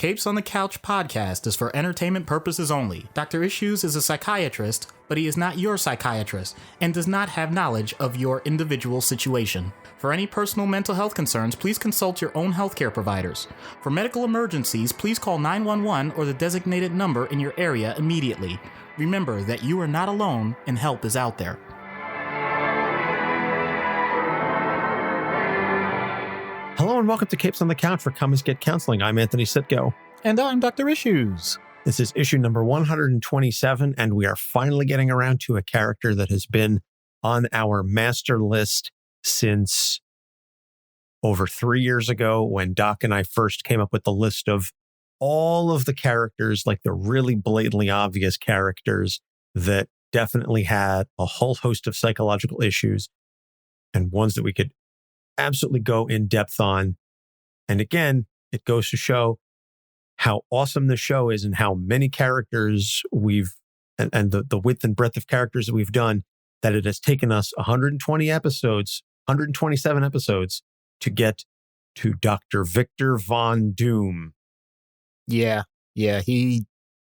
Capes on the Couch podcast is for entertainment purposes only. Dr. Issues is a psychiatrist, but he is not your psychiatrist and does not have knowledge of your individual situation. For any personal mental health concerns, please consult your own healthcare providers. For medical emergencies, please call 911 or the designated number in your area immediately. Remember that you are not alone and help is out there. Hello and welcome to Capes on the Couch for Come Get Counseling. I'm Anthony Sitko. And I'm Dr. Issues. This is issue number 127, and we are finally getting around to a character that has been on our master list since over 3 years ago when Doc and I first came up with the list of all of the characters, like the really blatantly obvious characters that definitely had a whole host of psychological issues and ones that we could absolutely go in depth on. And again, it goes to show how awesome the show is and how many characters and the width and breadth of characters that we've done, that it has taken us 127 episodes to get to Dr. Victor Von Doom. Yeah, he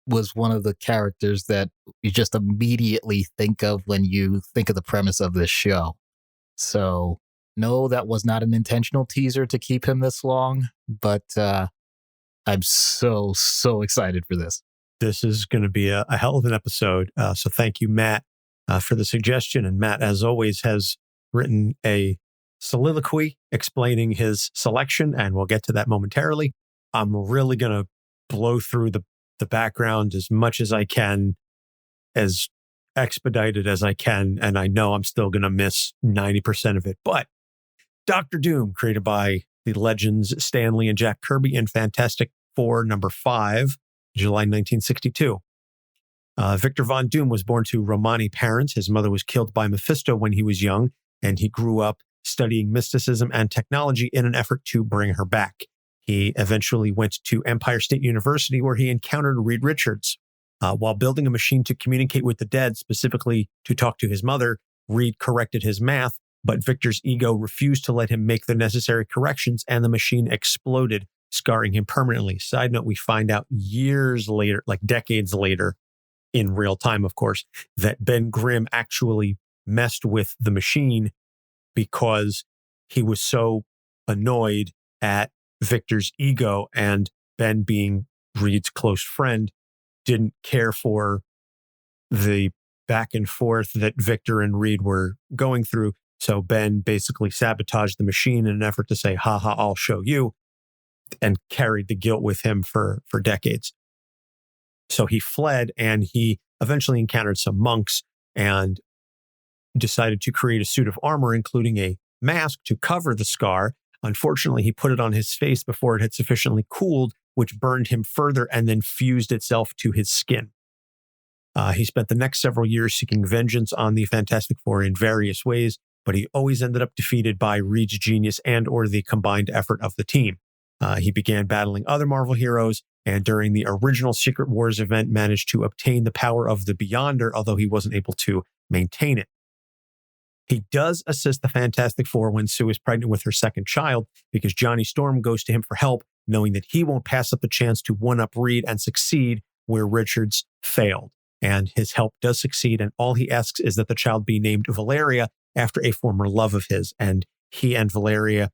was one of the characters that you just immediately think of when you think of the premise of this show. So no, that was not an intentional teaser to keep him this long, but I'm so excited for this. This is going to be a hell of an episode. So thank you, Matt, for the suggestion. And Matt, as always, has written a soliloquy explaining his selection, and we'll get to that momentarily. I'm really going to blow through the background as much as I can, as expedited as I can, and I know I'm still going to miss 90% of it, but Dr. Doom, created by the legends Stan Lee and Jack Kirby in Fantastic Four number 5, July 1962. Victor Von Doom was born to Romani parents. His mother was killed by Mephisto when he was young, and he grew up studying mysticism and technology in an effort to bring her back. He eventually went to Empire State University, where he encountered Reed Richards. While building a machine to communicate with the dead, specifically to talk to his mother, Reed corrected his math, but Victor's ego refused to let him make the necessary corrections, and the machine exploded, scarring him permanently. Side note, we find out years later, like decades later, in real time, of course, that Ben Grimm actually messed with the machine because he was so annoyed at Victor's ego, and Ben, being Reed's close friend, didn't care for the back and forth that Victor and Reed were going through. So Ben basically sabotaged the machine in an effort to say, haha, I'll show you, and carried the guilt with him for decades. So he fled, and he eventually encountered some monks and decided to create a suit of armor, including a mask to cover the scar. Unfortunately, he put it on his face before it had sufficiently cooled, which burned him further and then fused itself to his skin. He spent the next several years seeking vengeance on the Fantastic Four in various ways, but he always ended up defeated by Reed's genius and or the combined effort of the team. He began battling other Marvel heroes, and during the original Secret Wars event managed to obtain the power of the Beyonder, although he wasn't able to maintain it. He does assist the Fantastic Four when Sue is pregnant with her second child, because Johnny Storm goes to him for help, knowing that he won't pass up the chance to one-up Reed and succeed where Richards failed. And his help does succeed, and all he asks is that the child be named Valeria, after a former love of his. And he and Valeria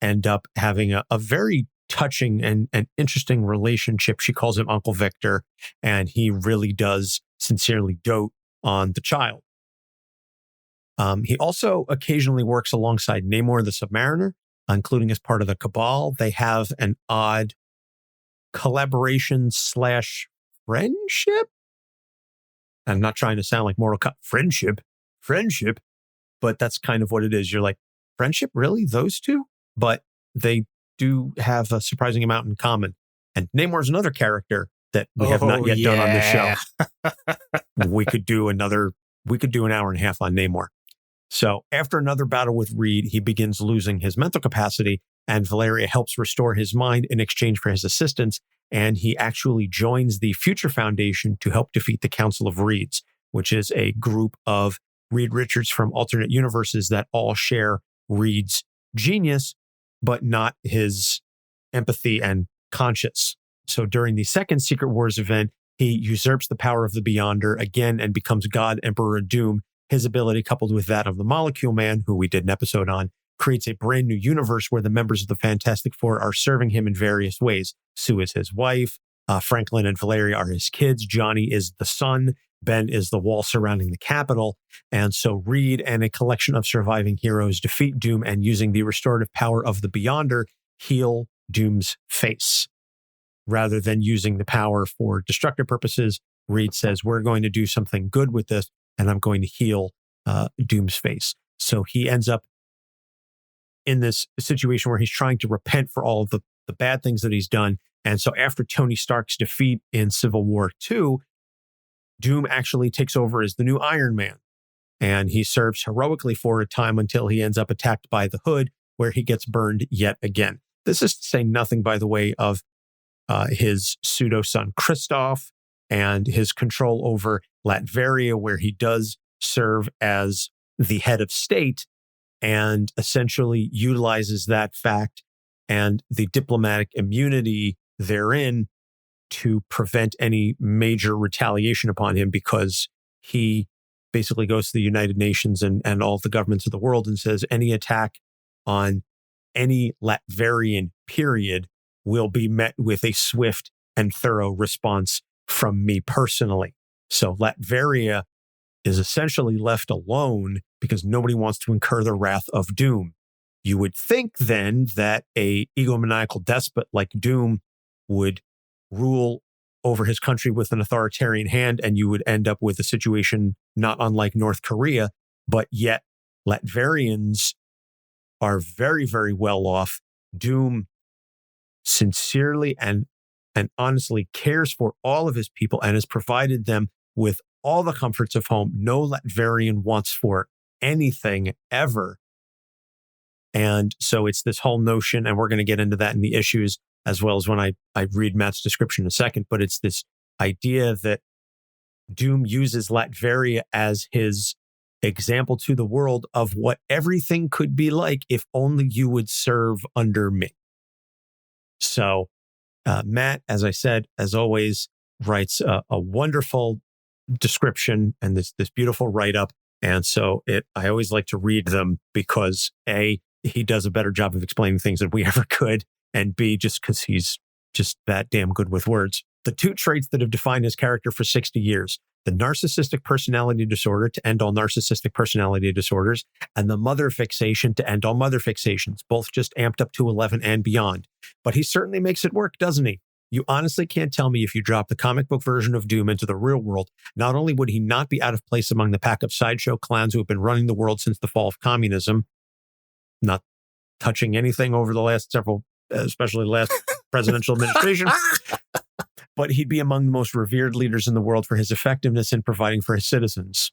end up having a very touching and interesting relationship. She calls him Uncle Victor, and he really does sincerely dote on the child. He also occasionally works alongside Namor the Submariner, including as part of the Cabal. They have an odd collaboration / friendship. I'm not trying to sound like Mortal Kombat. Friendship. But that's kind of what it is. You're like, friendship? Really? Those two? But they do have a surprising amount in common. And Namor's another character that we have not yet done on this show. We could do an hour and a half on Namor. So after another battle with Reed, he begins losing his mental capacity, and Valeria helps restore his mind in exchange for his assistance. And he actually joins the Future Foundation to help defeat the Council of Reeds, which is a group of Reed Richards from alternate universes that all share Reed's genius, but not his empathy and conscience. So during the second Secret Wars event, he usurps the power of the Beyonder again and becomes God Emperor Doom. His ability, coupled with that of the Molecule Man, who we did an episode on, creates a brand new universe where the members of the Fantastic Four are serving him in various ways. Sue is his wife. Franklin and Valeria are his kids. Johnny is the son. Ben is the wall surrounding the Capitol. And so Reed and a collection of surviving heroes defeat Doom and, using the restorative power of the Beyonder, heal Doom's face. Rather than using the power for destructive purposes, Reed says, we're going to do something good with this, and I'm going to heal Doom's face. So he ends up in this situation where he's trying to repent for all of the bad things that he's done. And so after Tony Stark's defeat in Civil War II, Doom actually takes over as the new Iron Man. And he serves heroically for a time until he ends up attacked by the Hood, where he gets burned yet again. This is to say nothing, by the way, of his pseudo-son Kristoff and his control over Latveria, where he does serve as the head of state and essentially utilizes that fact and the diplomatic immunity therein to prevent any major retaliation upon him, because he basically goes to the United Nations and all the governments of the world and says any attack on any Latverian period will be met with a swift and thorough response from me personally. So Latveria is essentially left alone because nobody wants to incur the wrath of Doom. You would think then that a egomaniacal despot like Doom would rule over his country with an authoritarian hand, and you would end up with a situation not unlike North Korea, but yet Latverians are very, very well off. Doom sincerely and honestly cares for all of his people and has provided them with all the comforts of home. No Latverian wants for anything ever. And so it's this whole notion, and we're going to get into that in the issues as well as when I read Matt's description in a second, but it's this idea that Doom uses Latveria as his example to the world of what everything could be like if only you would serve under me. So Matt, as I said, as always, writes a wonderful description and this beautiful write-up. And so I always like to read them because A, he does a better job of explaining things than we ever could, and B, just because he's just that damn good with words. The two traits that have defined his character for 60 years, the narcissistic personality disorder to end all narcissistic personality disorders, and the mother fixation to end all mother fixations, both just amped up to 11 and beyond. But he certainly makes it work, doesn't he? You honestly can't tell me if you drop the comic book version of Doom into the real world, not only would he not be out of place among the pack of sideshow clowns who have been running the world since the fall of communism, not touching anything over the last several, especially the last presidential administration, but he'd be among the most revered leaders in the world for his effectiveness in providing for his citizens.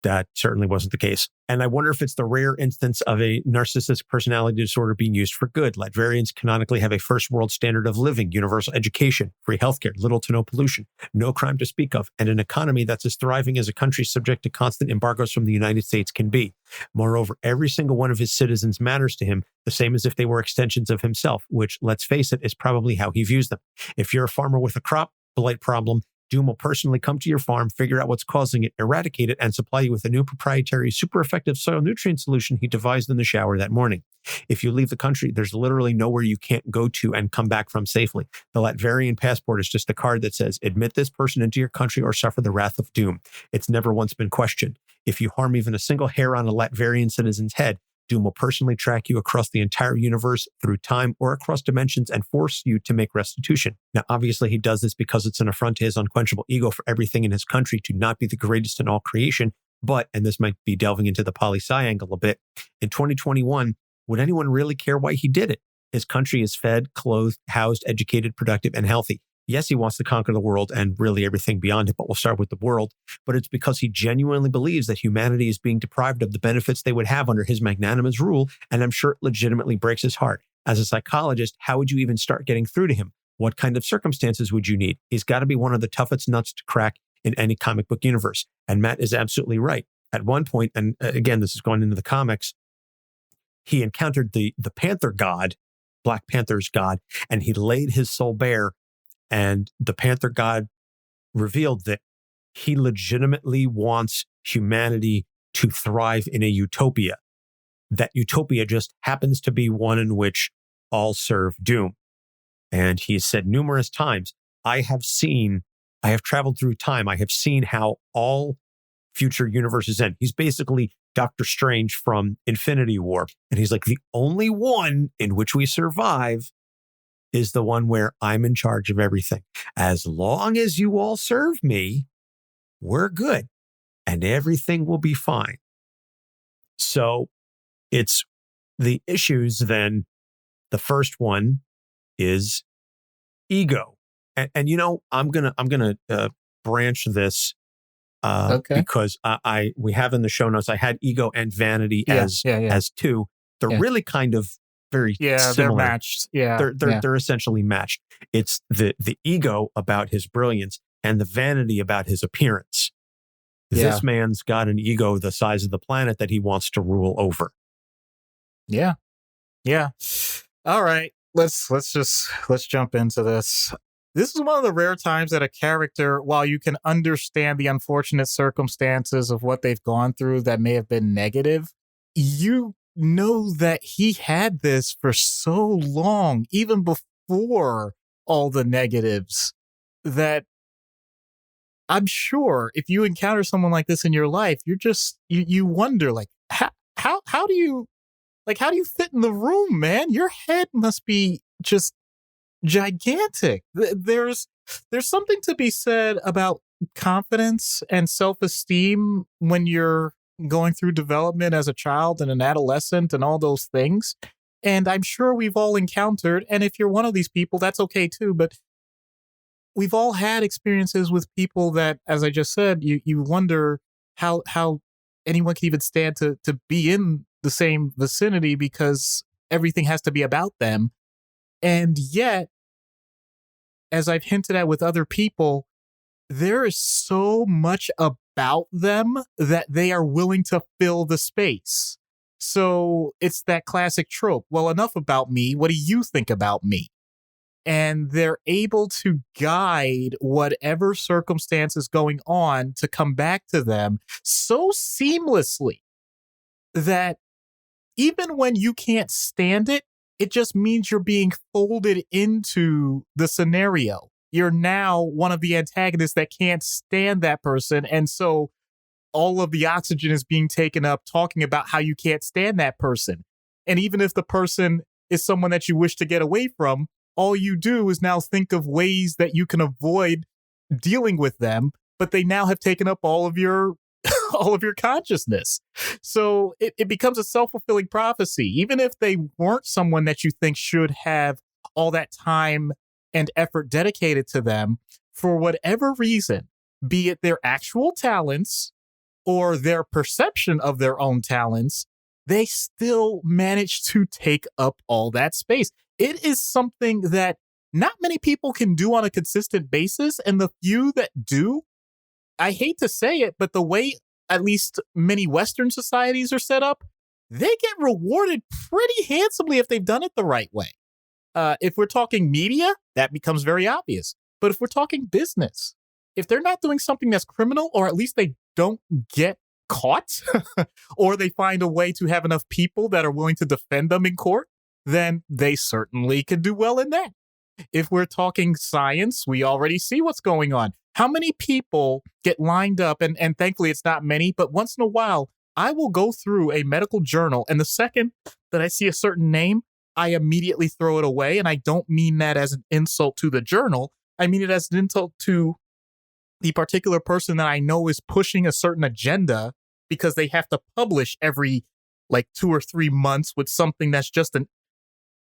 That certainly wasn't the case. And I wonder if it's the rare instance of a narcissistic personality disorder being used for good. Latverians canonically have a first world standard of living, universal education, free healthcare, little to no pollution, no crime to speak of, and an economy that's as thriving as a country subject to constant embargoes from the United States can be. Moreover, every single one of his citizens matters to him, the same as if they were extensions of himself, which, let's face it, is probably how he views them. If you're a farmer with a crop blight problem, Doom will personally come to your farm, figure out what's causing it, eradicate it, and supply you with a new proprietary, super effective soil nutrient solution he devised in the shower that morning. If you leave the country, there's literally nowhere you can't go to and come back from safely. The Latverian passport is just a card that says, admit this person into your country or suffer the wrath of Doom. It's never once been questioned. If you harm even a single hair on a Latverian citizen's head, Doom will personally track you across the entire universe, through time, or across dimensions and force you to make restitution. Now, obviously, he does this because it's an affront to his unquenchable ego for everything in his country to not be the greatest in all creation. But, and this might be delving into the poli-sci angle a bit, in 2021, would anyone really care why he did it? His country is fed, clothed, housed, educated, productive, and healthy. Yes, he wants to conquer the world and really everything beyond it, but we'll start with the world. But it's because he genuinely believes that humanity is being deprived of the benefits they would have under his magnanimous rule, and I'm sure it legitimately breaks his heart. As a psychologist, how would you even start getting through to him? What kind of circumstances would you need? He's got to be one of the toughest nuts to crack in any comic book universe. And Matt is absolutely right. At one point, and again, this is going into the comics, he encountered the Panther God, Black Panther's god, and he laid his soul bare, and the Panther god revealed that he legitimately wants humanity to thrive in a utopia. That utopia just happens to be one in which all serve doom. And he said numerous times, I have traveled through time. I have seen how all future universes end. He's basically Doctor Strange from Infinity War. And he's like, the only one in which we survive is the one where I'm in charge of everything. As long as you all serve me, we're good and everything will be fine. So it's the issues then. The first one is ego. And you know, I'm gonna branch this because we have in the show notes, I had ego and vanity as two. They're really kind of very similar. They're matched. They're essentially matched. It's the ego about his brilliance and the vanity about his appearance. This man's got an ego the size of the planet that he wants to rule over. Yeah. All right. Let's jump into this. This is one of the rare times that a character, while you can understand the unfortunate circumstances of what they've gone through that may have been negative, you know that he had this for so long, even before all the negatives, that I'm sure if you encounter someone like this in your life, you wonder, like, how do you fit in the room, man? Your head must be just gigantic. There's something to be said about confidence and self-esteem when you're going through development as a child and an adolescent and all those things. And I'm sure we've all encountered, and if you're one of these people, that's okay too, but we've all had experiences with people that, as I just said, you wonder how anyone can even stand to be in the same vicinity because everything has to be about them. And yet, as I've hinted at with other people, there is so much about them that they are willing to fill the space. So it's that classic trope. Well, enough about me. What do you think about me? And they're able to guide whatever circumstance is going on to come back to them so seamlessly that even when you can't stand it, it just means you're being folded into the scenario. You're now one of the antagonists that can't stand that person. And so all of the oxygen is being taken up talking about how you can't stand that person. And even if the person is someone that you wish to get away from, all you do is now think of ways that you can avoid dealing with them, but they now have taken up all of your consciousness. So it becomes a self-fulfilling prophecy. Even if they weren't someone that you think should have all that time and effort dedicated to them, for whatever reason, be it their actual talents or their perception of their own talents, they still manage to take up all that space. It is something that not many people can do on a consistent basis. And the few that do, I hate to say it, but the way at least many Western societies are set up, they get rewarded pretty handsomely if they've done it the right way. If we're talking media, that becomes very obvious. But if we're talking business, if they're not doing something that's criminal, or at least they don't get caught, or they find a way to have enough people that are willing to defend them in court, then they certainly can do well in that. If we're talking science, we already see what's going on. How many people get lined up, and thankfully it's not many, but once in a while, I will go through a medical journal, and the second that I see a certain name, I immediately throw it away. And I don't mean that as an insult to the journal. I mean it as an insult to the particular person that I know is pushing a certain agenda because they have to publish every 2 or 3 months with something that's just an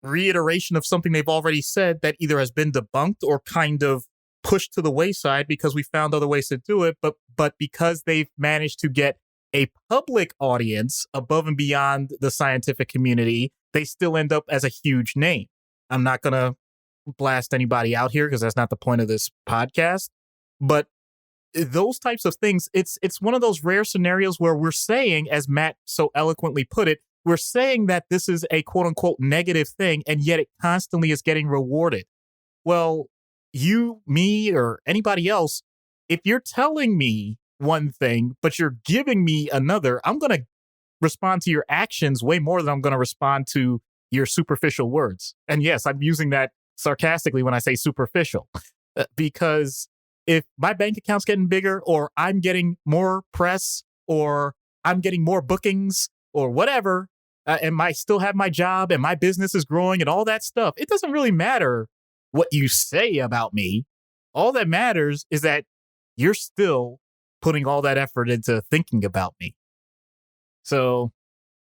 reiteration of something they've already said that either has been debunked or kind of pushed to the wayside because we found other ways to do it. But because they've managed to get a public audience above and beyond the scientific community, they still end up as a huge name. I'm not going to blast anybody out here because that's not the point of this podcast. But those types of things, it's one of those rare scenarios where we're saying, as Matt so eloquently put it, we're saying that this is a quote unquote negative thing, and yet it constantly is getting rewarded. Well, you, me, or anybody else, if you're telling me one thing, but you're giving me another, I'm going to respond to your actions way more than I'm going to respond to your superficial words. And yes, I'm using that sarcastically when I say superficial, because if my bank account's getting bigger, or I'm getting more press, or I'm getting more bookings, or whatever, and I still have my job and my business is growing and all that stuff, it doesn't really matter what you say about me. All that matters is that you're still putting all that effort into thinking about me. So,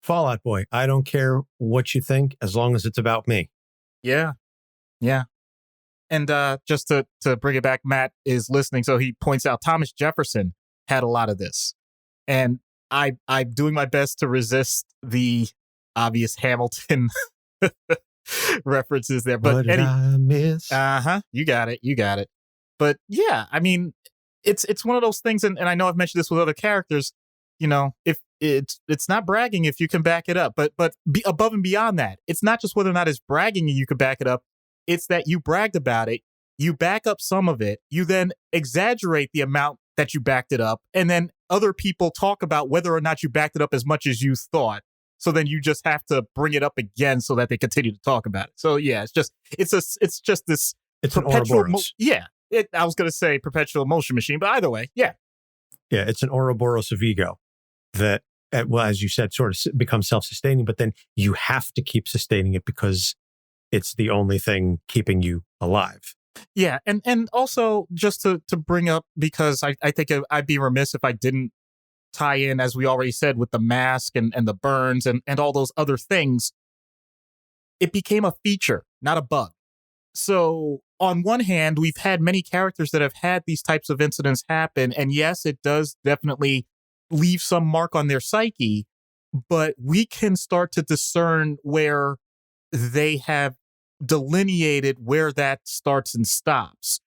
Fallout Boy, I don't care what you think as long as it's about me. Yeah. And just to bring it back, Matt is listening, so he points out Thomas Jefferson had a lot of this. And I'm doing my best to resist the obvious Hamilton references there. But what did I miss? You got it. But yeah, I mean, it's one of those things, and I know I've mentioned this with other characters, if it's not bragging if you can back it up, but above and beyond that, it's not just whether or not it's bragging and you can back it up. It's that you bragged about it, you back up some of it, you then exaggerate the amount that you backed it up, and then other people talk about whether or not you backed it up as much as you thought. So then you just have to bring it up again so that they continue to talk about it. So yeah, it's just this perpetual I was going to say perpetual motion machine, but either way, yeah. Yeah, it's an Ouroboros of ego that, well, as you said, sort of becomes self-sustaining, but then you have to keep sustaining it because it's the only thing keeping you alive. Yeah, and also just to bring up, because I think I'd be remiss if I didn't tie in, as we already said, with the mask and the burns and all those other things. It became a feature, not a bug. So on one hand, we've had many characters that have had these types of incidents happen. And yes, it does definitely leave some mark on their psyche, but we can start to discern where they have delineated where that starts and stops.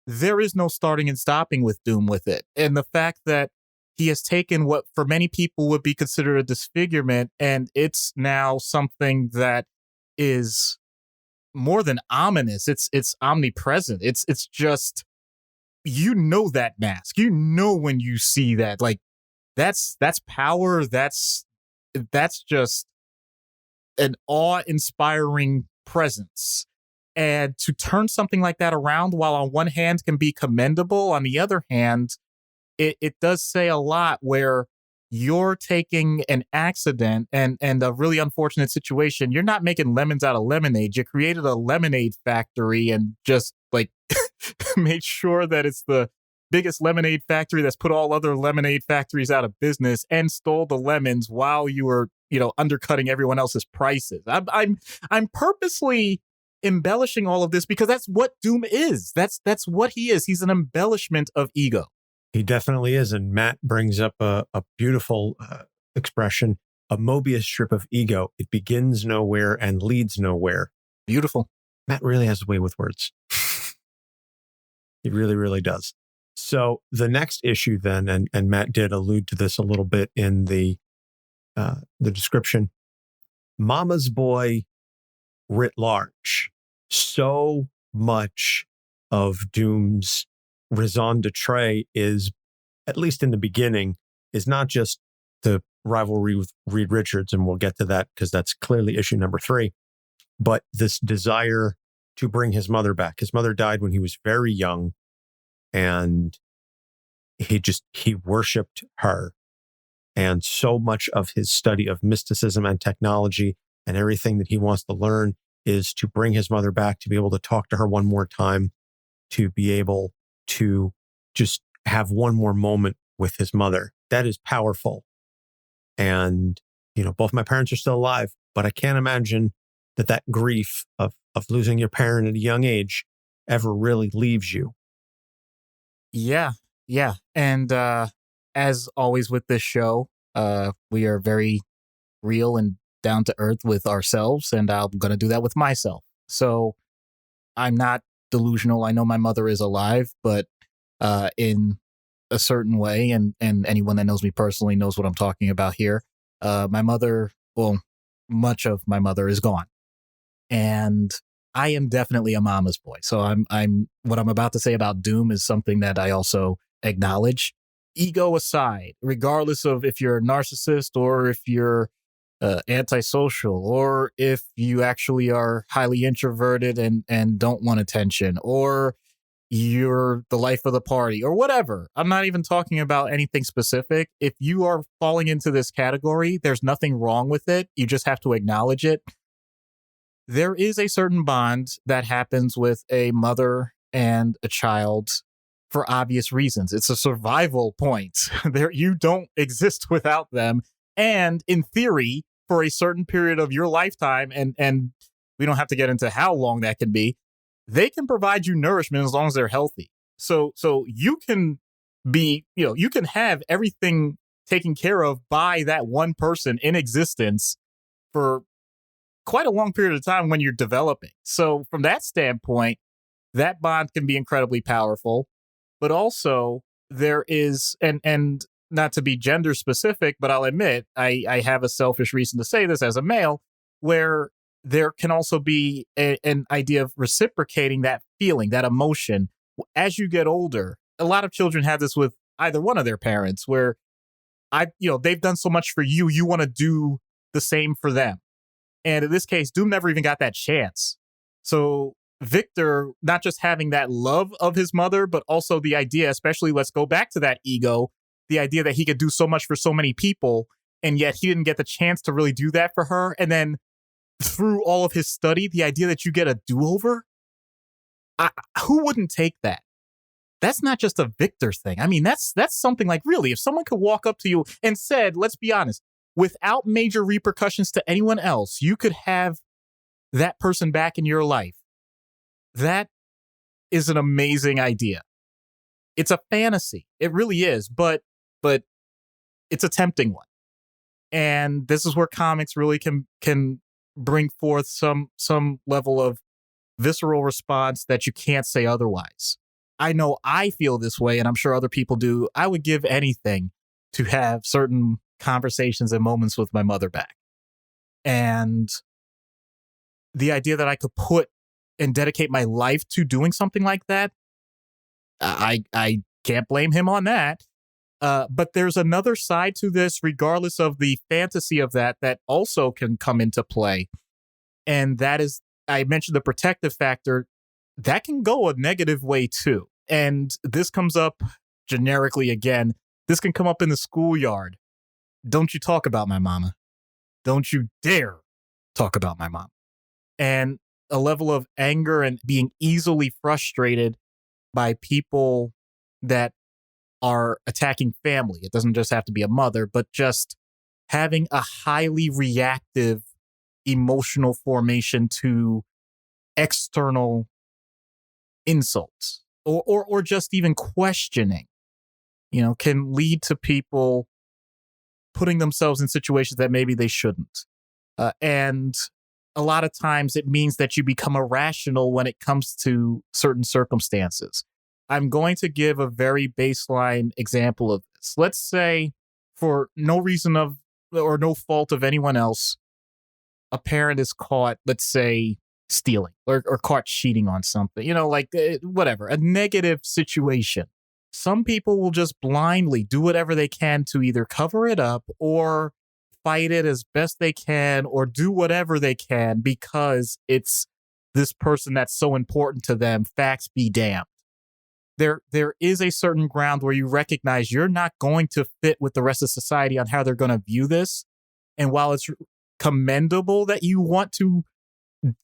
There is no starting and stopping with Doom with it. And the fact that he has taken what for many people would be considered a disfigurement, and it's now something that is more than ominous. It's omnipresent. It's just, that mask. When you see that, like, that's power. That's just an awe-inspiring presence. And to turn something like that around, while on one hand can be commendable, on the other hand, it does say a lot, where you're taking an accident and a really unfortunate situation. You're not making lemons out of lemonade. You created a lemonade factory and just like made sure that it's the biggest lemonade factory that's put all other lemonade factories out of business, and stole the lemons while you were, undercutting everyone else's prices. I'm purposely embellishing all of this because that's what Doom is. That's what he is. He's an embellishment of ego. He definitely is. And Matt brings up a beautiful expression, a Mobius strip of ego. It begins nowhere and leads nowhere. Beautiful. Matt really has a way with words. He really, really does. So the next issue then, and Matt did allude to this a little bit in the description, Mama's Boy writ large. So much of Doom's raison d'etre is, at least in the beginning, is not just the rivalry with Reed Richards, and we'll get to that because that's clearly issue number 3, but this desire to bring his mother back. His mother died when he was very young, and he worshipped her. And so much of his study of mysticism and technology and everything that he wants to learn is to bring his mother back, to be able to talk to her one more time, to be able to just have one more moment with his mother. That is powerful. And, both my parents are still alive, but I can't imagine that grief of losing your parent at a young age ever really leaves you. Yeah. And as always with this show, we are very real and down to earth with ourselves, and I'm going to do that with myself. So I'm not delusional. I know my mother is alive, but in a certain way, and anyone that knows me personally knows what I'm talking about here. My mother, well, much of my mother is gone. And I am definitely a mama's boy. So I'm what I'm about to say about Doom is something that I also acknowledge. Ego aside, regardless of if you're a narcissist or if you're antisocial, or if you actually are highly introverted and don't want attention, or you're the life of the party, or whatever. I'm not even talking about anything specific. If you are falling into this category, there's nothing wrong with it. You just have to acknowledge it. There is a certain bond that happens with a mother and a child for obvious reasons. It's a survival point. You don't exist without them. And in theory, for a certain period of your lifetime, and we don't have to get into how long that can be, they can provide you nourishment as long as they're healthy. So you can be, you can have everything taken care of by that one person in existence for quite a long period of time when you're developing. So from that standpoint, that bond can be incredibly powerful. But also there is, and not to be gender specific, but I'll admit, I have a selfish reason to say this as a male, where there can also be an idea of reciprocating that feeling, that emotion. As you get older, a lot of children have this with either one of their parents, where they've done so much for you, you want to do the same for them. And in this case, Doom never even got that chance. So Victor, not just having that love of his mother, but also the idea, especially let's go back to that ego, the idea that he could do so much for so many people, and yet he didn't get the chance to really do that for her. And then through all of his study, the idea that you get a do-over, who wouldn't take that? That's not just a Victor thing. I mean, that's something like, really, if someone could walk up to you and said, let's be honest, without major repercussions to anyone else, you could have that person back in your life. That is an amazing idea. It's a fantasy. It really is, but it's a tempting one. And this is where comics really can bring forth some level of visceral response that you can't say otherwise. I know I feel this way, and I'm sure other people do. I would give anything to have certain conversations and moments with my mother back. And the idea that I could put and dedicate my life to doing something like that, I can't blame him on that. But there's another side to this, regardless of the fantasy of that also can come into play. And that is, I mentioned the protective factor, that can go a negative way too. And this comes up generically again. This can come up in the schoolyard. Don't you talk about my mama. Don't you dare talk about my mom. And a level of anger and being easily frustrated by people that are attacking family. It doesn't just have to be a mother, but just having a highly reactive emotional formation to external insults or just even questioning, can lead to people putting themselves in situations that maybe they shouldn't. And a lot of times it means that you become irrational when it comes to certain circumstances. I'm going to give a very baseline example of this. Let's say, for no reason or no fault of anyone else, a parent is caught, let's say, stealing or caught cheating on something, whatever, a negative situation. Some people will just blindly do whatever they can to either cover it up or fight it as best they can or do whatever they can because it's this person that's so important to them. Facts be damned. There is a certain ground where you recognize you're not going to fit with the rest of society on how they're going to view this. And while it's commendable that you want to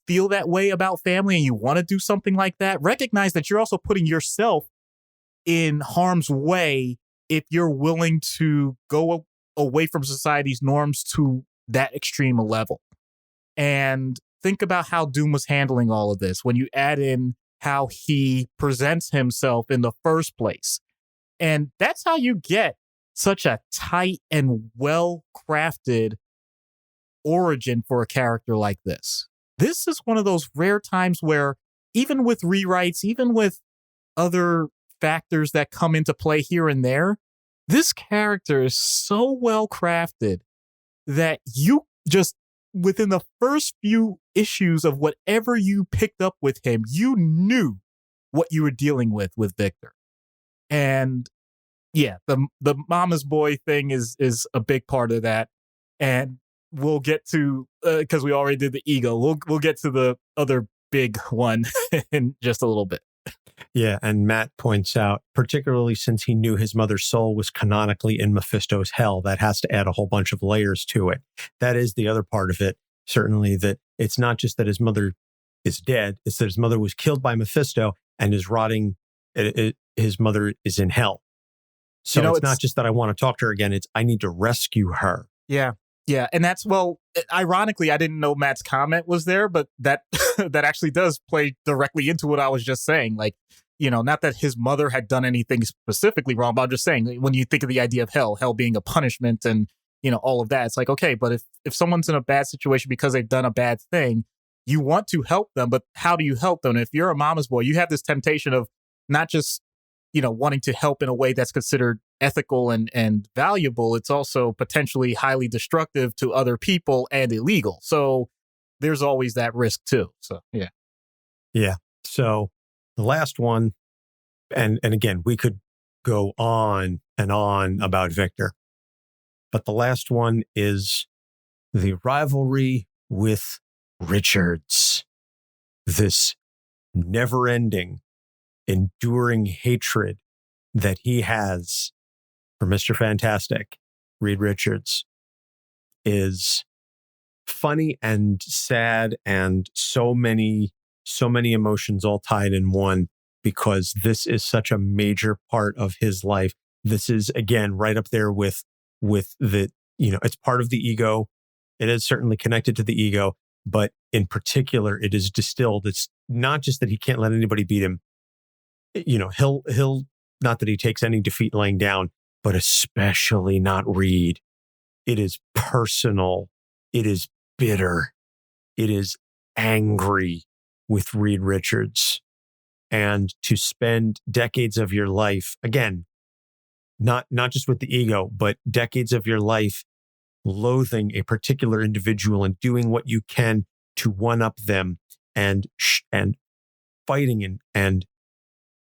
feel that way about family and you want to do something like that, recognize that you're also putting yourself in harm's way if you're willing to go away from society's norms to that extreme a level. And think about how Doom was handling all of this when you add in how he presents himself in the first place. And that's how you get such a tight and well-crafted origin for a character like this. This is one of those rare times where even with rewrites, even with other factors that come into play here and there, this character is so well crafted that you just within the first few issues of whatever you picked up with him, you knew what you were dealing with Victor. And yeah, the mama's boy thing is a big part of that. And we'll get to, because we already did the ego, we'll get to the other big one in just a little bit. Yeah, and Matt points out, particularly since he knew his mother's soul was canonically in Mephisto's hell, that has to add a whole bunch of layers to it. That is the other part of it, certainly, that it's not just that his mother is dead, it's that his mother was killed by Mephisto and is rotting, his mother is in hell. So it's not just that I want to talk to her again, it's I need to rescue her. Yeah. Yeah, and that's, well, ironically, I didn't know Matt's comment was there, but that that actually does play directly into what I was just saying. Like, not that his mother had done anything specifically wrong, but I'm just saying, when you think of the idea of hell being a punishment and, all of that, it's like, okay, but if someone's in a bad situation because they've done a bad thing, you want to help them, but how do you help them? If you're a mama's boy, you have this temptation of not just, wanting to help in a way that's considered ethical and valuable, it's also potentially highly destructive to other people and illegal. So there's always that risk too. So, yeah. Yeah. So the last one, and again, we could go on and on about Victor, but the last one is the rivalry with Richards. This never-ending, enduring hatred that he has for Mr. Fantastic, Reed Richards, is funny and sad and so many emotions all tied in one, because this is such a major part of his life. This is, again, right up there with the, it's part of the ego. It is certainly connected to the ego, but in particular, it is distilled. It's not just that he can't let anybody beat him. He'll not that he takes any defeat laying down, but especially not Reed. It is personal. It is bitter. It is angry with Reed Richards. And to spend decades of your life, again, not just with the ego, but decades of your life loathing a particular individual and doing what you can to one-up them and fighting and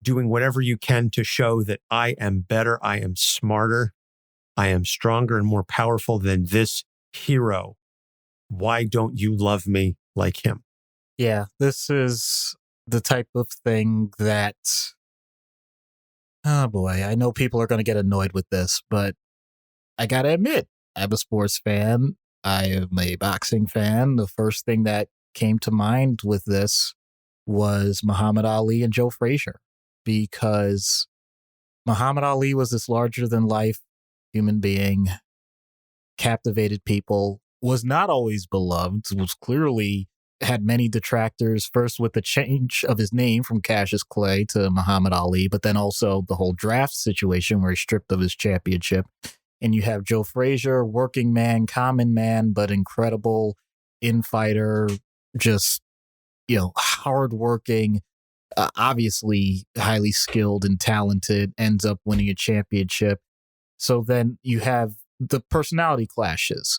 doing whatever you can to show that I am better, I am smarter, I am stronger and more powerful than this hero. Why don't you love me like him? Yeah, this is the type of thing that, oh boy, I know people are going to get annoyed with this, but I got to admit, I'm a sports fan. I am a boxing fan. The first thing that came to mind with this was Muhammad Ali and Joe Frazier, because Muhammad Ali was this larger-than-life human being, captivated people, was not always beloved, was clearly had many detractors, first with the change of his name from Cassius Clay to Muhammad Ali, but then also the whole draft situation where he's stripped of his championship. And you have Joe Frazier, working man, common man, but incredible infighter, just, hardworking, obviously highly skilled and talented, ends up winning a championship. So then you have the personality clashes.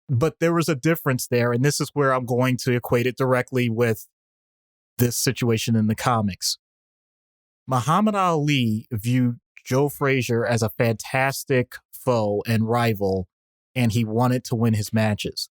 But there was a difference there, and this is where I'm going to equate it directly with this situation in the comics. Muhammad Ali viewed Joe Frazier as a fantastic foe and rival, and he wanted to win his matches.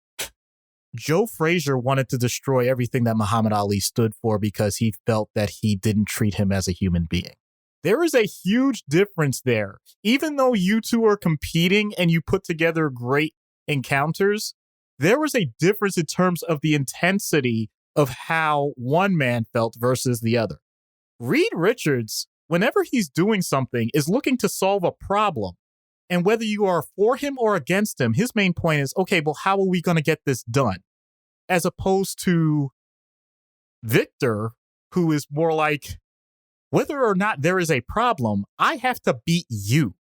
Joe Frazier wanted to destroy everything that Muhammad Ali stood for because he felt that he didn't treat him as a human being. There is a huge difference there. Even though you two are competing and you put together great encounters, there was a difference in terms of the intensity of how one man felt versus the other. Reed Richards, whenever he's doing something, is looking to solve a problem. And whether you are for him or against him, his main point is, okay, well, how are we going to get this done? As opposed to Victor, who is more like, whether or not there is a problem, I have to beat you.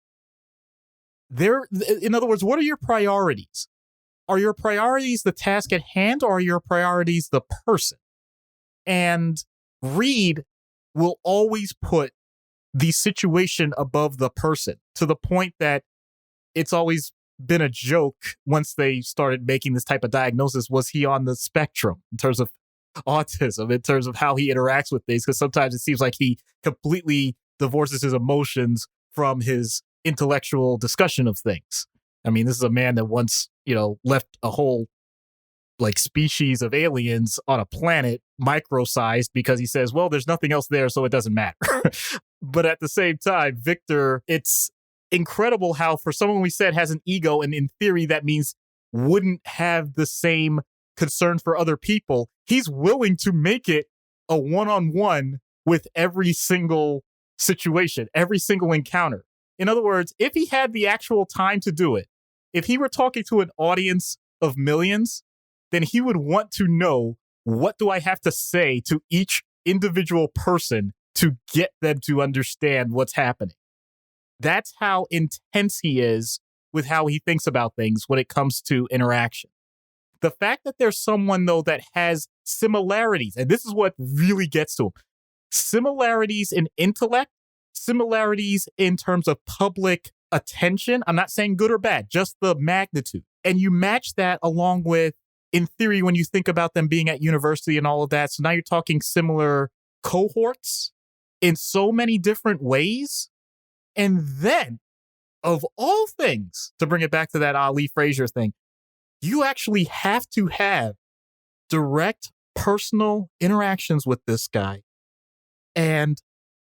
In other words, what are your priorities? Are your priorities the task at hand, or are your priorities the person? And Reed will always put the situation above the person, to the point that it's always been a joke once they started making this type of diagnosis. Was he on the spectrum in terms of autism, in terms of how he interacts with things? Because sometimes it seems like he completely divorces his emotions from his intellectual discussion of things. I mean, this is a man that once, left a whole species of aliens on a planet micro-sized because he says, well, there's nothing else there, so it doesn't matter. But at the same time, Victor, it's incredible how for someone we said has an ego, and in theory that means wouldn't have the same concern for other people, he's willing to make it a one-on-one with every single situation, every single encounter. In other words, if he had the actual time to do it, if he were talking to an audience of millions, then he would want to know, what do I have to say to each individual person to get them to understand what's happening? That's how intense he is with how he thinks about things when it comes to interaction. The fact that there's someone, though, that has similarities, and this is what really gets to him, similarities in intellect, similarities in terms of public attention. I'm not saying good or bad, just the magnitude. And you match that along with, in theory, when you think about them being at university and all of that. So now you're talking similar cohorts in so many different ways. And then, of all things, to bring it back to that Ali Frazier thing, you actually have to have direct personal interactions with this guy and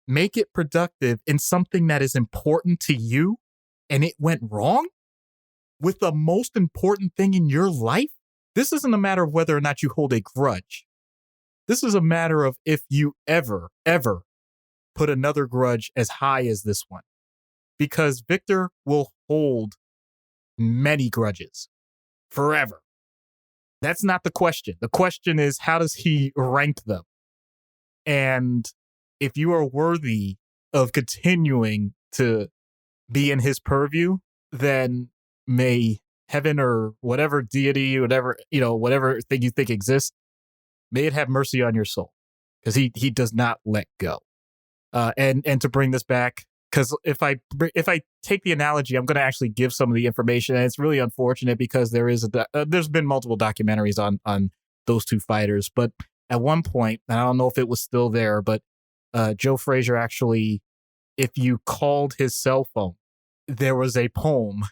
make it productive in something that is important to you, and it went wrong with the most important thing in your life. This isn't a matter of whether or not you hold a grudge. This is a matter of if you ever put another grudge as high as this one. Because Victor will hold many grudges forever. That's not the question. The question is, how does he rank them? And if you are worthy of continuing to be in his purview, then may heaven or whatever deity, whatever thing you think exists, may it have mercy on your soul, because he does not let go. And to bring this back, because if I take the analogy, I'm going to actually give some of the information, and it's really unfortunate because there's been multiple documentaries on those two fighters, but at one point, and I don't know if it was still there, but Joe Frazier actually, if you called his cell phone, there was a poem,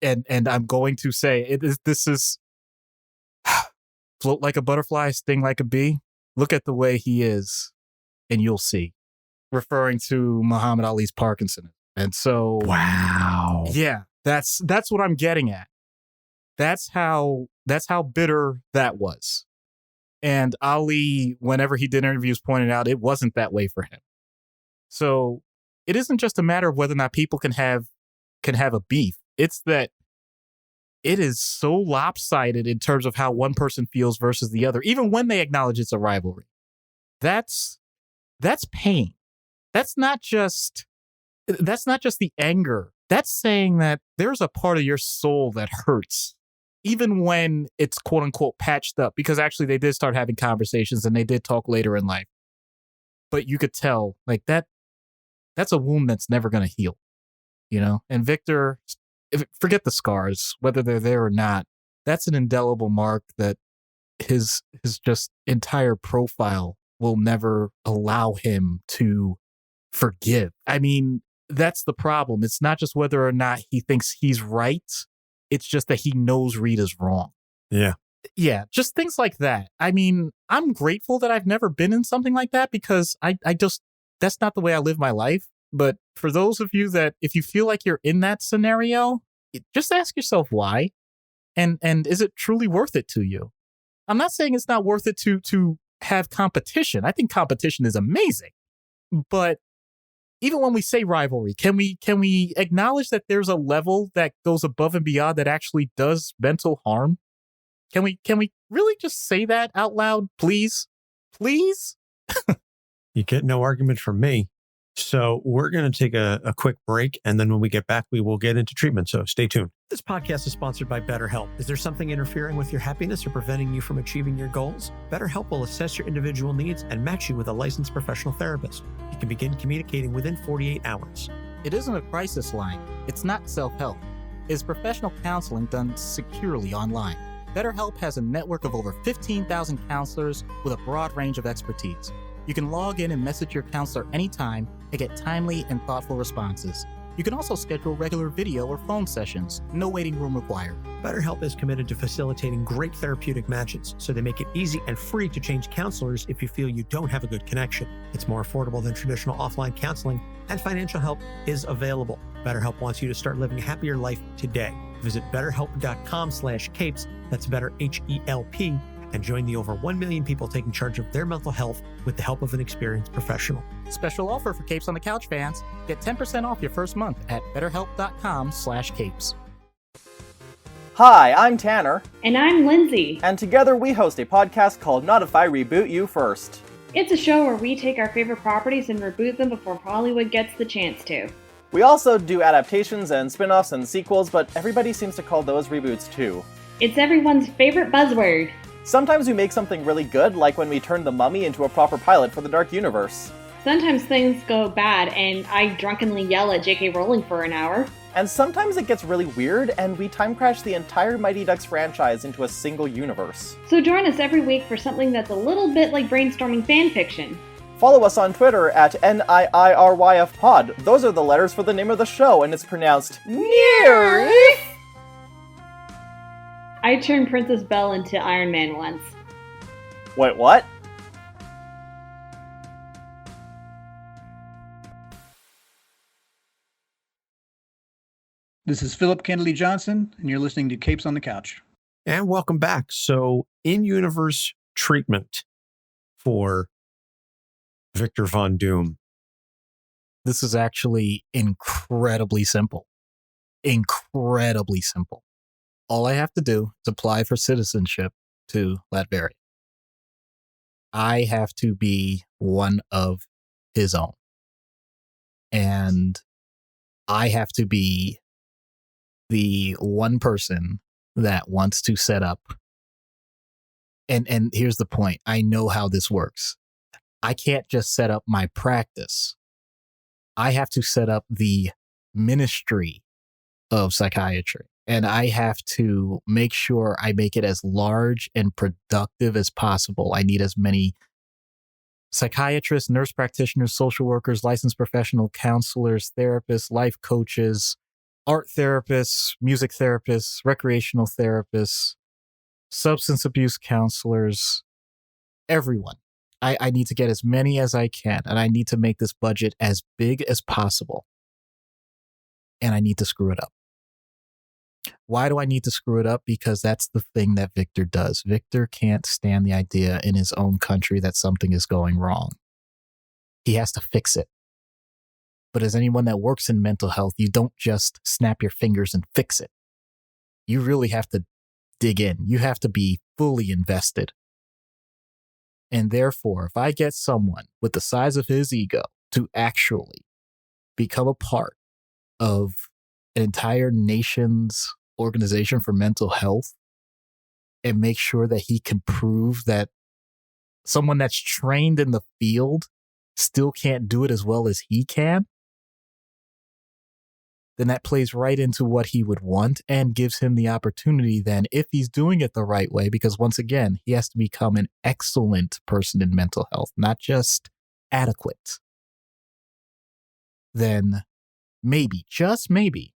and I'm going to say this is float like a butterfly, sting like a bee. Look at the way he is, and you'll see. Referring to Muhammad Ali's Parkinson. And so, wow. Yeah, that's what I'm getting at. That's how bitter that was. And Ali, whenever he did interviews, pointed out it wasn't that way for him. So it isn't just a matter of whether or not people can have a beef. It's that it is so lopsided in terms of how one person feels versus the other, even when they acknowledge it's a rivalry. That's pain. That's not just the anger. That's saying that there's a part of your soul that hurts, even when it's quote unquote patched up, because actually they did start having conversations and they did talk later in life. But you could tell that's a wound that's never going to heal, And Victor, forget the scars, whether they're there or not. That's an indelible mark that his just entire profile will never allow him to forgive. I mean, that's the problem. It's not just whether or not he thinks he's right. It's just that he knows Rita's wrong. Yeah. Yeah, just things like that. I mean, I'm grateful that I've never been in something like that, because I just, that's not the way I live my life. But for those of you that, if you feel like you're in that scenario, just ask yourself why. And is it truly worth it to you? I'm not saying it's not worth it to have competition. I think competition is amazing. But even when we say rivalry, can we acknowledge that there's a level that goes above and beyond that actually does mental harm? Can we really just say that out loud, please? Please? You get no argument from me. So we're going to take a quick break, and then when we get back, we will get into treatment. So stay tuned. This podcast is sponsored by BetterHelp. Is there something interfering with your happiness or preventing you from achieving your goals? BetterHelp will assess your individual needs and match you with a licensed professional therapist. You can begin communicating within 48 hours. It isn't a crisis line. It's not self-help. is professional counseling done securely online. BetterHelp has a network of over 15,000 counselors with a broad range of expertise. You can log in and message your counselor anytime and get timely and thoughtful responses. You can also schedule regular video or phone sessions, no waiting room required. BetterHelp is committed to facilitating great therapeutic matches, so they make it easy and free to change counselors if you feel you don't have a good connection. It's more affordable than traditional offline counseling, and financial help is available. BetterHelp wants you to start living a happier life today. Visit betterhelp.com/capes, that's better HELP, and join the over 1 million people taking charge of their mental health with the help of an experienced professional. Special offer for Capes on the Couch fans. Get 10% off your first month at betterhelp.com/capes. Hi, I'm Tanner. And I'm Lindsay. And together we host a podcast called Not If I Reboot You First. It's a show where we take our favorite properties and reboot them before Hollywood gets the chance to. We also do adaptations and spin-offs and sequels, but everybody seems to call those reboots too. It's everyone's favorite buzzword. Sometimes we make something really good, like when we turned The Mummy into a proper pilot for the Dark Universe. Sometimes things go bad and I drunkenly yell at J.K. Rowling for an hour. And sometimes it gets really weird, and we time crash the entire Mighty Ducks franchise into a single universe. So join us every week for something that's a little bit like brainstorming fanfiction. Follow us on Twitter at NIIRYFPod. Those are the letters for the name of the show, and it's pronounced NIRF. I turned Princess Belle into Iron Man once. Wait, what? This is Philip Kennedy Johnson, and you're listening to Capes on the Couch. And welcome back. So, in-universe treatment for Victor Von Doom. This is actually incredibly simple. Incredibly simple. All I have to do is apply for citizenship to Latveria. I have to be one of his own. And I have to be the one person that wants to set up. And here's the point. I know how this works. I can't just set up my practice. I have to set up the ministry of psychiatry. And I have to make sure I make it as large and productive as possible. I need as many psychiatrists, nurse practitioners, social workers, licensed professional counselors, therapists, life coaches, art therapists, music therapists, recreational therapists, substance abuse counselors, everyone. I need to get as many as I can, and I need to make this budget as big as possible. And I need to screw it up. Why do I need to screw it up? Because that's the thing that Victor does. Victor can't stand the idea in his own country that something is going wrong. He has to fix it. But as anyone that works in mental health, you don't just snap your fingers and fix it. You really have to dig in. You have to be fully invested. And therefore, if I get someone with the size of his ego to actually become a part of an entire nation's organization for mental health and make sure that he can prove that someone that's trained in the field still can't do it as well as he can, then that plays right into what he would want and gives him the opportunity then, if he's doing it the right way, because once again, he has to become an excellent person in mental health, not just adequate, then maybe, just maybe,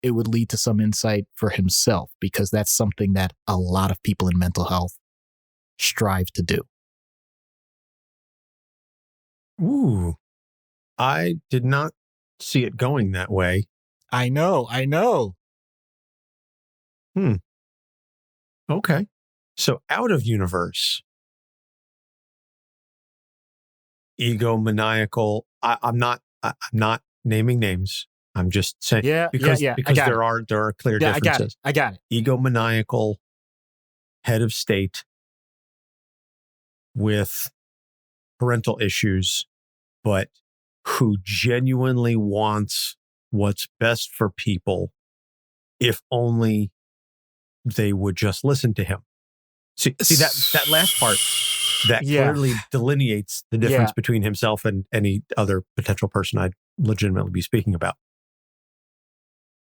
it would lead to some insight for himself, because that's something that a lot of people in mental health strive to do. Ooh, I did not see it going that way. I know. Okay. So out of universe, egomaniacal. I'm not naming names. I'm just saying because there are clear differences. I got it. Egomaniacal head of state with parental issues, but who genuinely wants what's best for people if only they would just listen to him. See that last part that clearly delineates the difference between himself and any other potential person I'd legitimately be speaking about.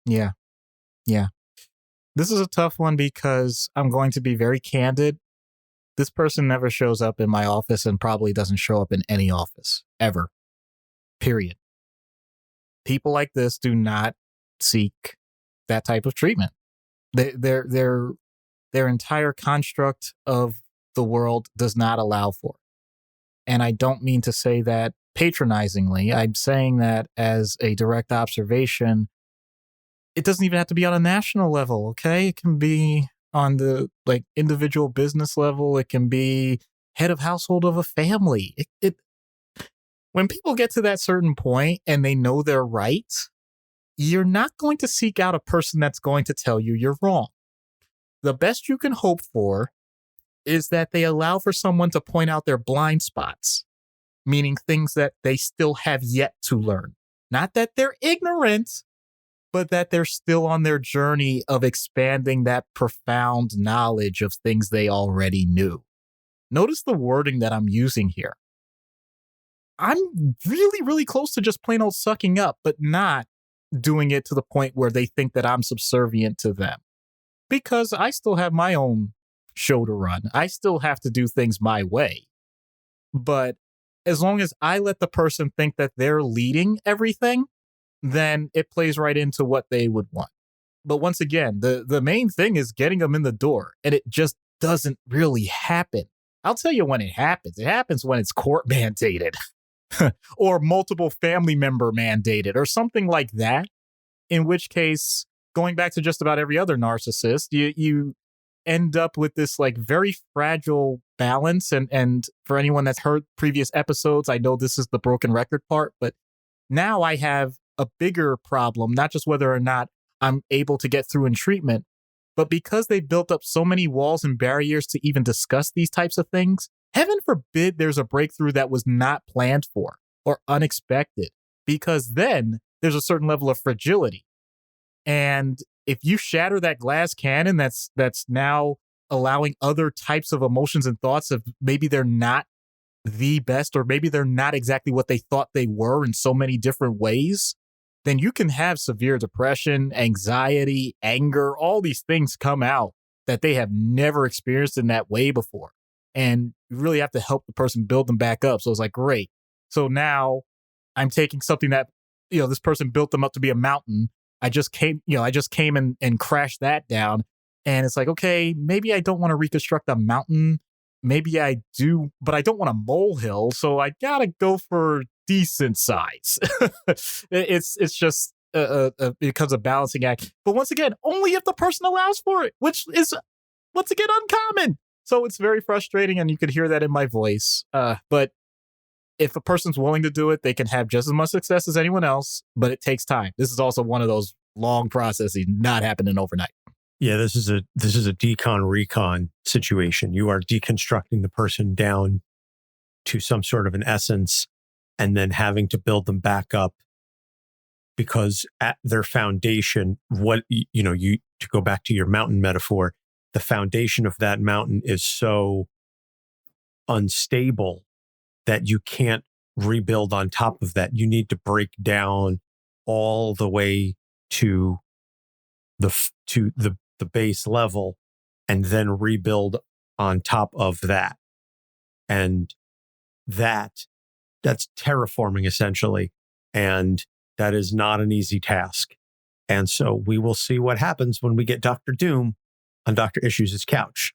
Yeah. Yeah. This is a tough one because I'm going to be very candid. This person never shows up in my office and probably doesn't show up in any office ever. Period. People like this do not seek that type of treatment. Their entire construct of the world does not allow for it. And I don't mean to say that patronizingly. I'm saying that as a direct observation. It doesn't even have to be on a national level, okay? It can be on the individual business level. It can be head of household of a family. When people get to that certain point and they know they're right, you're not going to seek out a person that's going to tell you you're wrong. The best you can hope for is that they allow for someone to point out their blind spots, meaning things that they still have yet to learn. Not that they're ignorant, but that they're still on their journey of expanding that profound knowledge of things they already knew. Notice the wording that I'm using here. I'm really, really close to just plain old sucking up, but not doing it to the point where they think that I'm subservient to them. Because I still have my own show to run. I still have to do things my way. But as long as I let the person think that they're leading everything, then it plays right into what they would want. But once again, the main thing is getting them in the door, and it just doesn't really happen. I'll tell you when it happens. It happens when it's court mandated or multiple family member mandated or something like that, in which case, going back to just about every other narcissist, you end up with this very fragile balance. And for anyone that's heard previous episodes, I know this is the broken record part, but now I have a bigger problem, not just whether or not I'm able to get through in treatment, but because they built up so many walls and barriers to even discuss these types of things, heaven forbid there's a breakthrough that was not planned for or unexpected, because then there's a certain level of fragility. And if you shatter that glass cannon that's now allowing other types of emotions and thoughts of maybe they're not the best, or maybe they're not exactly what they thought they were in so many different ways, then you can have severe depression, anxiety, anger, all these things come out that they have never experienced in that way before. And you really have to help the person build them back up. So it's great. So now I'm taking something that, this person built them up to be a mountain. I just came and crashed that down. And it's okay, maybe I don't want to reconstruct a mountain. Maybe I do, but I don't want a molehill. So I got to go for decent size. It's just it becomes a balancing act. But once again, only if the person allows for it, which is, once again, uncommon. So it's very frustrating, and you could hear that in my voice. But if a person's willing to do it, they can have just as much success as anyone else, but it takes time. This is also one of those long processes, not happening overnight. Yeah, this is a decon recon situation. You are deconstructing the person down to some sort of an essence and then having to build them back up, because at their foundation, to go back to your mountain metaphor, the foundation of that mountain is so unstable that you can't rebuild on top of that. You need to break down all the way to the base level and then rebuild on top of that. And that's terraforming essentially. And that is not an easy task. And so we will see what happens when we get Dr. Doom on Dr. Issues' couch.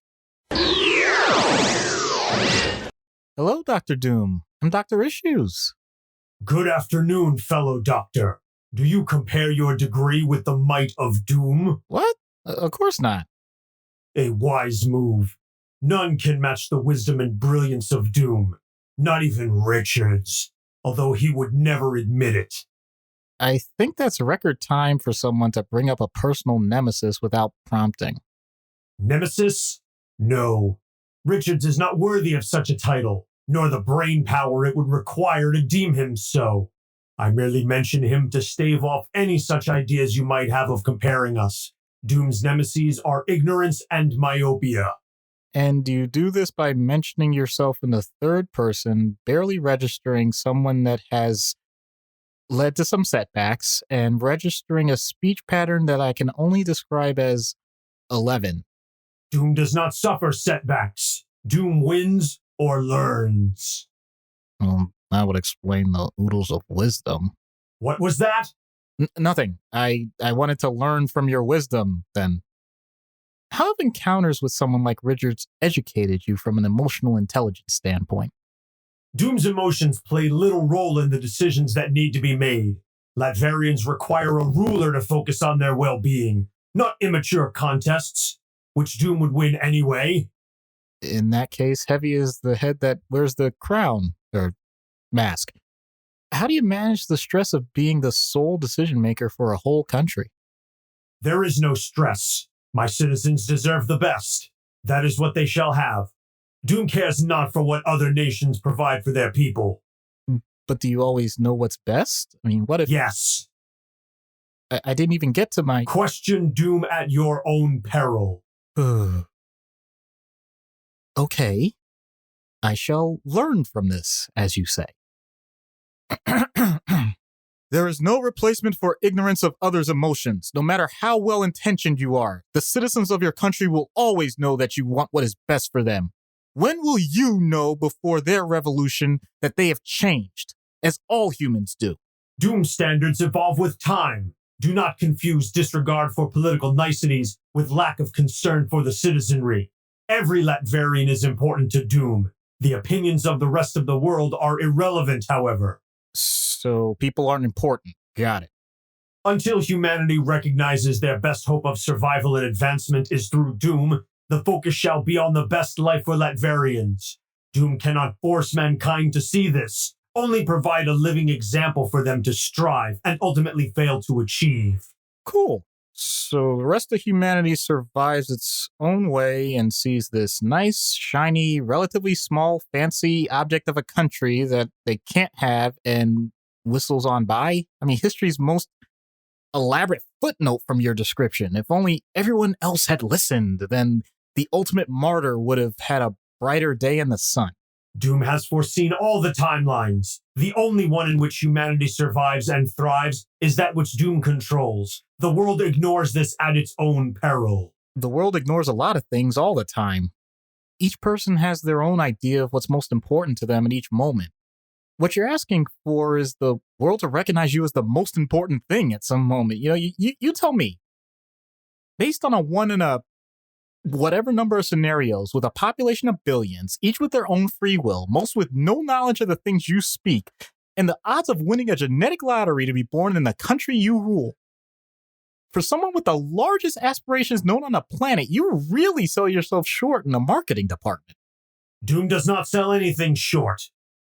Hello, Dr. Doom. I'm Dr. Issues. Good afternoon, fellow doctor. Do you compare your degree with the might of Doom? What? Of course not. A wise move. None can match the wisdom and brilliance of Doom. Not even Richards, although he would never admit it. I think that's record time for someone to bring up a personal nemesis without prompting. Nemesis? No. Richards is not worthy of such a title, nor the brain power it would require to deem him so. I merely mention him to stave off any such ideas you might have of comparing us. Doom's nemeses are ignorance and myopia. And you do this by mentioning yourself in the third person, barely registering someone that has led to some setbacks and registering a speech pattern that I can only describe as 11. Doom does not suffer setbacks. Doom wins or learns. That would explain the oodles of wisdom. What was that? Nothing. I wanted to learn from your wisdom, then. How have encounters with someone like Richards educated you from an emotional intelligence standpoint? Doom's emotions play little role in the decisions that need to be made. Latverians require a ruler to focus on their well-being, not immature contests, which Doom would win anyway. In that case, heavy is the head that wears the crown, or mask. How do you manage the stress of being the sole decision maker for a whole country? There is no stress. My citizens deserve the best. That is what they shall have. Doom cares not for what other nations provide for their people. But do you always know what's best? I mean, what if... Yes. I didn't even get to my... Question Doom at your own peril. Okay. I shall learn from this, as you say. There is no replacement for ignorance of others' emotions, no matter how well-intentioned you are. The citizens of your country will always know that you want what is best for them. When will you know before their revolution that they have changed, as all humans do? Doom standards evolve with time. Do not confuse disregard for political niceties with lack of concern for the citizenry. Every Latverian is important to Doom. The opinions of the rest of the world are irrelevant, however. So people aren't important. Got it. Until humanity recognizes their best hope of survival and advancement is through Doom, the focus shall be on the best life for Latverians. Doom cannot force mankind to see this, only provide a living example for them to strive and ultimately fail to achieve. Cool. So the rest of humanity survives its own way and sees this nice, shiny, relatively small, fancy object of a country that they can't have and whistles on by? I mean, history's most elaborate footnote from your description. If only everyone else had listened, then the ultimate martyr would have had a brighter day in the sun. Doom has foreseen all the timelines. The only one in which humanity survives and thrives is that which Doom controls. The world ignores this at its own peril. The world ignores a lot of things all the time. Each person has their own idea of what's most important to them in each moment. What you're asking for is the world to recognize you as the most important thing at some moment. You know, you tell me. Based on a 1 in a whatever number of scenarios with a population of billions, each with their own free will, most with no knowledge of the things you speak, and the odds of winning a genetic lottery to be born in the country you rule. For someone with the largest aspirations known on the planet, you really sell yourself short in the marketing department. Doom does not sell anything short.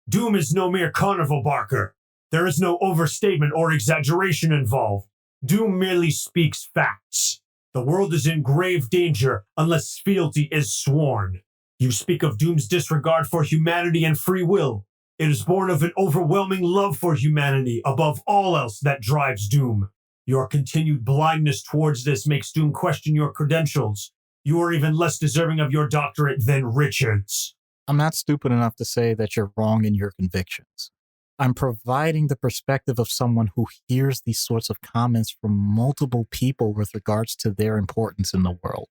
Doom is no mere carnival barker. There is no overstatement or exaggeration involved. Doom merely speaks facts. The world is in grave danger unless fealty is sworn. You speak of Doom's disregard for humanity and free will. It is born of an overwhelming love for humanity above all else that drives Doom. Your continued blindness towards this makes Doom question your credentials. You are even less deserving of your doctorate than Richards. I'm not stupid enough to say that you're wrong in your convictions. I'm providing the perspective of someone who hears these sorts of comments from multiple people with regards to their importance in the world.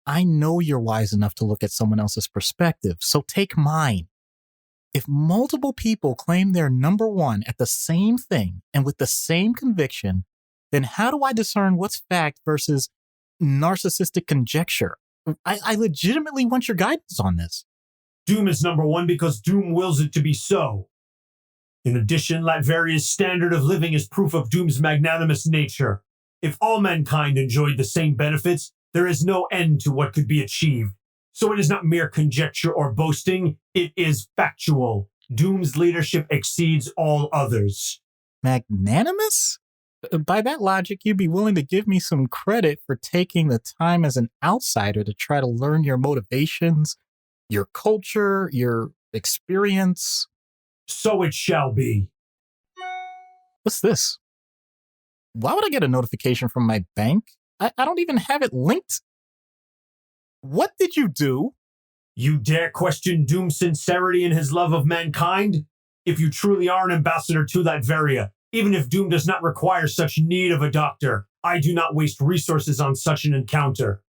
I know you're wise enough to look at someone else's perspective, so take mine. If multiple people claim they're number one at the same thing and with the same conviction, then how do I discern what's fact versus narcissistic conjecture? I legitimately want your guidance on this. Doom is number one because Doom wills it to be so. In addition, Latveria's standard of living is proof of Doom's magnanimous nature. If all mankind enjoyed the same benefits, there is no end to what could be achieved. So it is not mere conjecture or boasting, it is factual. Doom's leadership exceeds all others. Magnanimous? By that logic, you'd be willing to give me some credit for taking the time as an outsider to try to learn your motivations, your culture, your experience. So it shall be. What's this? Why would I get a notification from my bank? I don't even have it linked. What did you do? You dare question Doom's sincerity in his love of mankind? If you truly are an ambassador to Latveria, Even if Doom does not require such need of a doctor, I do not waste resources on such an encounter.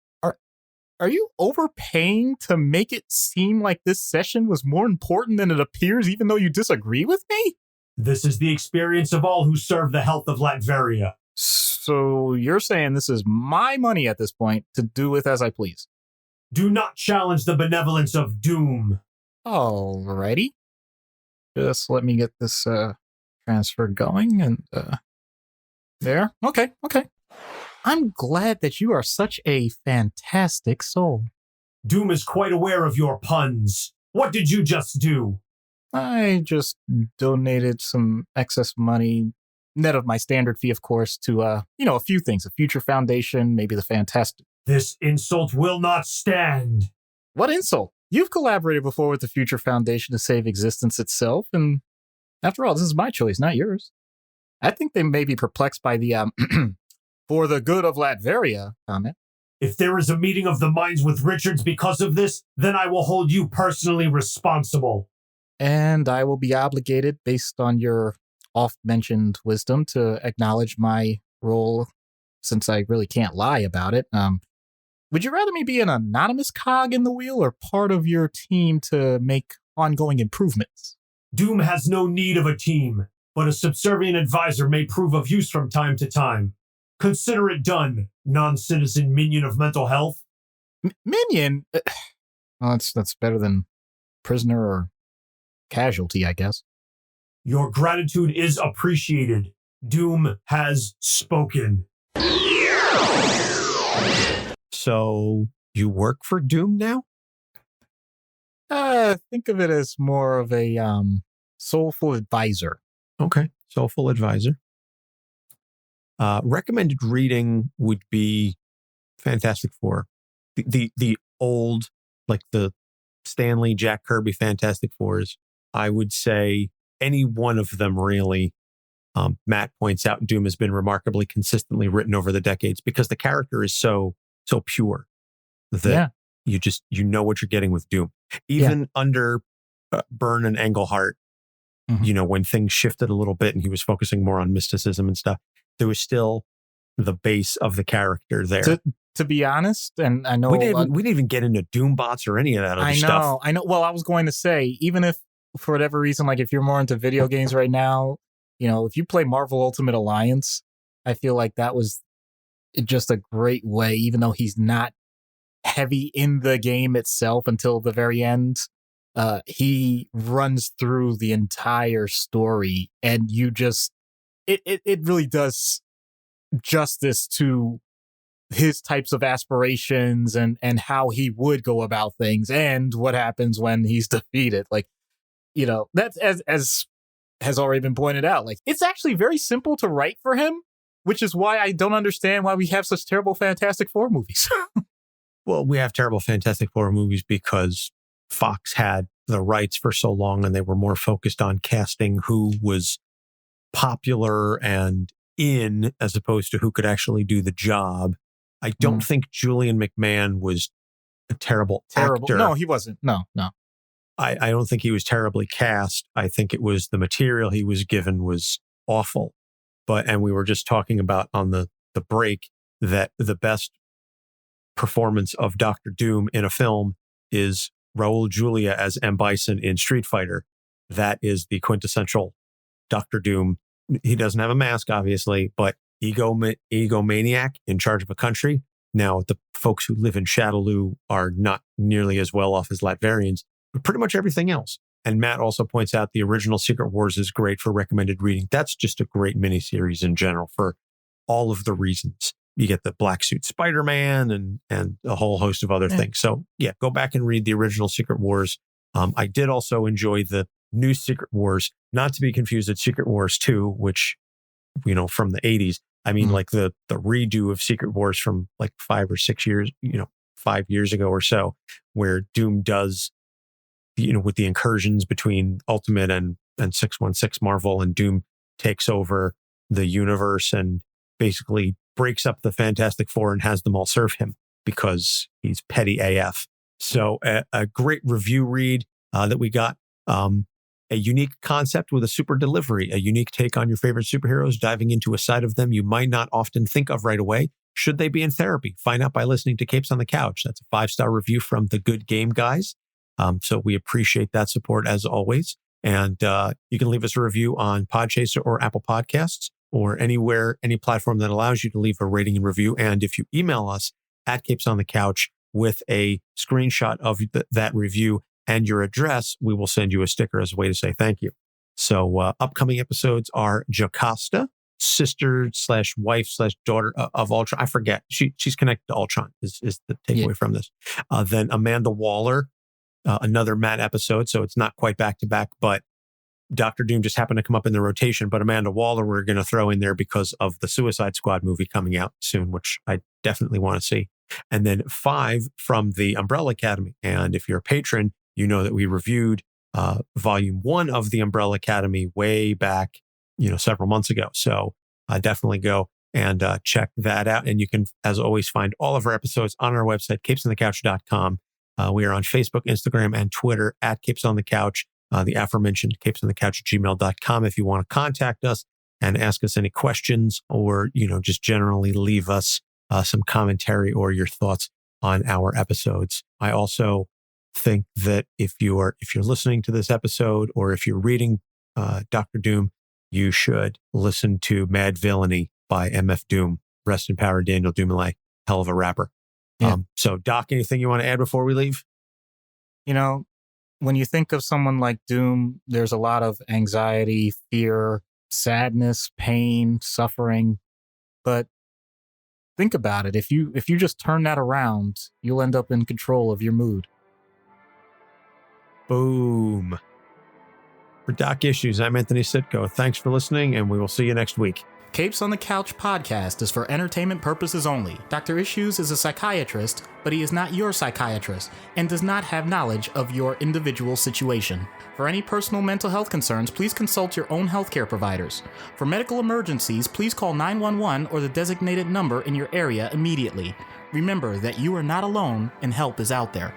Are you overpaying to make it seem like this session was more important than it appears, even though you disagree with me? This is the experience of all who serve the health of Latveria. So you're saying this is my money at this point to do with as I please? Do not challenge the benevolence of Doom. Alrighty. Just let me get this transfer going and there. Okay. I'm glad that you are such a fantastic soul. Doom is quite aware of your puns. What did you just do? I just donated some excess money, net of my standard fee, of course, to, a few things. A future foundation, maybe the fantastic. This insult will not stand. What insult? You've collaborated before with the Future Foundation to save existence itself, and after all, this is my choice, not yours. I think they may be perplexed by the, for the good of Latveria comment. If there is a meeting of the minds with Richards because of this, then I will hold you personally responsible. And I will be obligated, based on your oft-mentioned wisdom, to acknowledge my role, since I really can't lie about it. Would you rather me be an anonymous cog in the wheel or part of your team to make ongoing improvements? Doom has no need of a team, but a subservient advisor may prove of use from time to time. Consider it done, non-citizen minion of mental health. Minion? Well, that's better than prisoner or casualty, I guess. Your gratitude is appreciated. Doom has spoken. So you work for Doom now? Think of it as more of a soulful advisor. Okay, soulful advisor. Recommended reading would be Fantastic Four. The old, like the Stanley, Jack Kirby Fantastic Fours. I would say any one of them really. Matt points out Doom has been remarkably consistently written over the decades because the character is so pure that you know what you're getting with Doom. Even under Byrne and Englehart, when things shifted a little bit and he was focusing more on mysticism and stuff, there was still the base of the character there. To be honest, and I know we didn't even get into Doom bots or any of that other stuff. I know. Well, I was going to say, even if for whatever reason, like if you're more into video games right now, if you play Marvel Ultimate Alliance, I feel like that was just a great way, even though he's not heavy in the game itself until the very end. He runs through the entire story and you just, it really does justice to his types of aspirations and how he would go about things and what happens when he's defeated. Like, that's as has already been pointed out. Like, it's actually very simple to write for him, which is why I don't understand why we have such terrible Fantastic Four movies. Well, we have terrible Fantastic Four movies because Fox had the rights for so long and they were more focused on casting who was popular and in as opposed to who could actually do the job. I don't think Julian McMahon was a terrible actor. No, he wasn't. No. I don't think he was terribly cast. I think it was the material he was given was awful. And we were just talking about on the break that the best performance of Dr. Doom in a film is Raul Julia as M. Bison in Street Fighter. That is the quintessential Dr. Doom. He doesn't have a mask, obviously, but egomaniac in charge of a country. Now, the folks who live in Shadaloo are not nearly as well off as Latverians, but pretty much everything else. And Matt also points out the original Secret Wars is great for recommended reading. That's just a great miniseries in general for all of the reasons. You get the Black Suit Spider-Man and a whole host of other things. So yeah, go back and read the original Secret Wars. I did also enjoy the new Secret Wars, not to be confused with Secret Wars 2, which, from the 80s. I mean, like the redo of Secret Wars from like 5 or 6 years, 5 years ago or so, where Doom does, with the incursions between Ultimate and 616 Marvel, and Doom takes over the universe and basically breaks up the Fantastic Four and has them all serve him because he's petty AF. So a great review read that we got. a unique concept with a super delivery, a unique take on your favorite superheroes, diving into a side of them you might not often think of right away. Should they be in therapy? Find out by listening to Capes on the Couch. That's a 5-star review from the Good Game Guys. So we appreciate that support as always. And you can leave us a review on Podchaser or Apple Podcasts or anywhere, any platform that allows you to leave a rating and review. And if you email us at Capes on the Couch with a screenshot of that review and your address, we will send you a sticker as a way to say thank you. So upcoming episodes are Jocasta, sister/wife/daughter of Ultron. I forget. She's connected to Ultron is the takeaway from this. Then Amanda Waller, another Matt episode. So it's not quite back to back, but Dr. Doom just happened to come up in the rotation. But Amanda Waller, we're going to throw in there because of the Suicide Squad movie coming out soon, which I definitely want to see. And then 5 from the Umbrella Academy. And if you're a patron, you know that we reviewed volume 1 of the Umbrella Academy way back, several months ago. So definitely go and check that out. And you can, as always, find all of our episodes on our website, capesonthecouch.com. We are on Facebook, Instagram, and Twitter at Capes on the Couch. The aforementioned capesonthecouch@gmail.com if you want to contact us and ask us any questions or, just generally leave us some commentary or your thoughts on our episodes. I also think that if you're listening to this episode or if you're reading Dr. Doom, you should listen to Mad Villainy by MF Doom. Rest in power, Daniel Dumoulin. Hell of a rapper. Yeah. So, Doc, anything you want to add before we leave? When you think of someone like Doom, there's a lot of anxiety, fear, sadness, pain, suffering. But think about it. If you just turn that around, you'll end up in control of your mood. Boom. For Doc Issues, I'm Anthony Sitko. Thanks for listening, and we will see you next week. Capes on the Couch podcast is for entertainment purposes only. Dr. Issues is a psychiatrist, but he is not your psychiatrist and does not have knowledge of your individual situation. For any personal mental health concerns, please consult your own healthcare providers. For medical emergencies, please call 911 or the designated number in your area immediately. Remember that you are not alone and help is out there.